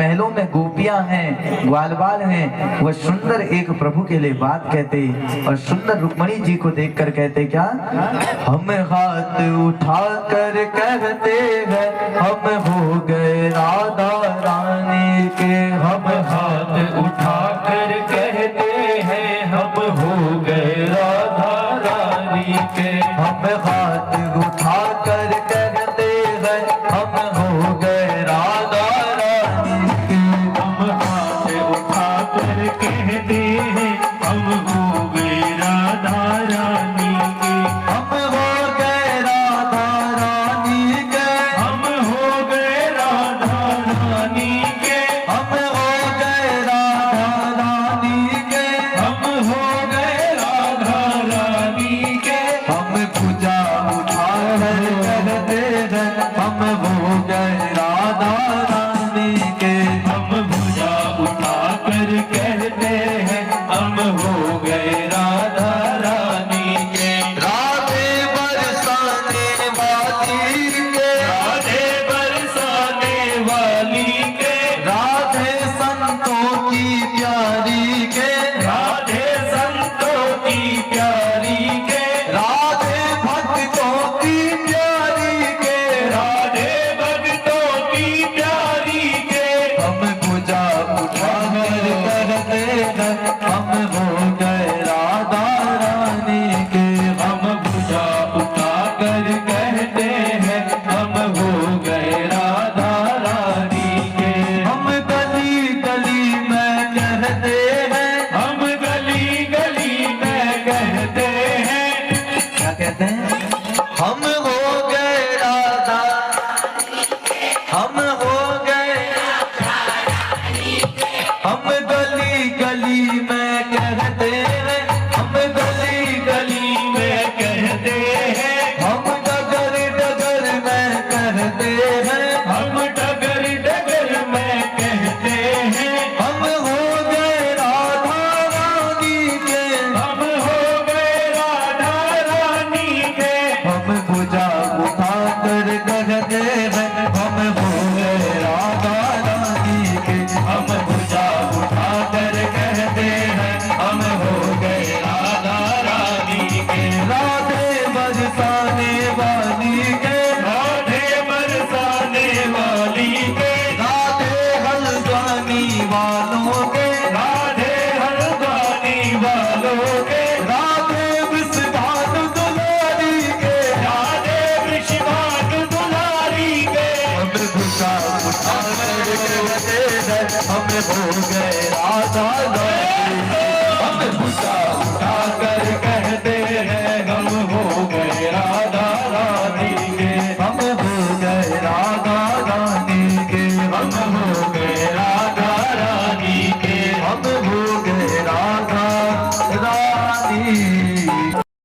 महलों में गोपियां हैं, ग्वाल बाल हैं, वह सुंदर एक प्रभु के लिए बात कहते और सुंदर रुक्मणी जी को देखकर कहते क्या, हम हाथ उठा कर कहते हैं हम हो गए राधा रानी के। हम हाथ उठा कर कहते हैं हम हो गए राधा रानी के। हम हाथ उठा कर कहते हैं हम हो गए राधा रानी के। हम हाथ उठा कर कहते हैं हम हो गए राधा रानी के। हम हो गए राधा रानी के। हम हो गए राधा रानी के। हम हो गए राधा रानी के। हम हो गए राधा रानी के। हम पूजा उठा कर कहते हैं हम हो गए राधा रानी के। हम भुजा उठा कर कहते हैं हम हो गए राधा रानी के। राधे बरसाने वाली के। राधे बरसाने वाली के। राधे संतों की प्यारी के। राधे संतों की प्यारी के। राधे भक्तों की प्यारी के। राधे भक्तों की प्यारी के। हम पूजा उठा कर कहते हैं हम हो गए राधा रानी के। हम भुजा उठा कर कहते हैं हम हो गए राधा रानी के। हम गली गली में कहते हैं। हम गली गली में कहते हैं। क्या कहते हैं? हम हो गए राधा, हम हो गए। हम गली गली में कहते हैं। हम गली गली में कहते हैं। हम डगर डगर में कहते हैं। हम डगर डगर में कहते हैं। हम हो गए राधा रानी के। हम हो गए राधा रानी के। हम पूजा उठा कर कहते हैं हम हो गए राधा रानी के। हम भुजा उठा कर कहते हैं हम हो गए राधा रानी के। राधे बरसाने वाली के। राधे बरसाने वाली के। राधे हल्द्वानी वालों के। राधे हल्द्वानी वालों के। राधे विश्वान दुलारी के। राधे वृषभानु दुलारी के। हम पूजा उठा कर कहते हैं हम हो गए राधा रानी के। हम पूजा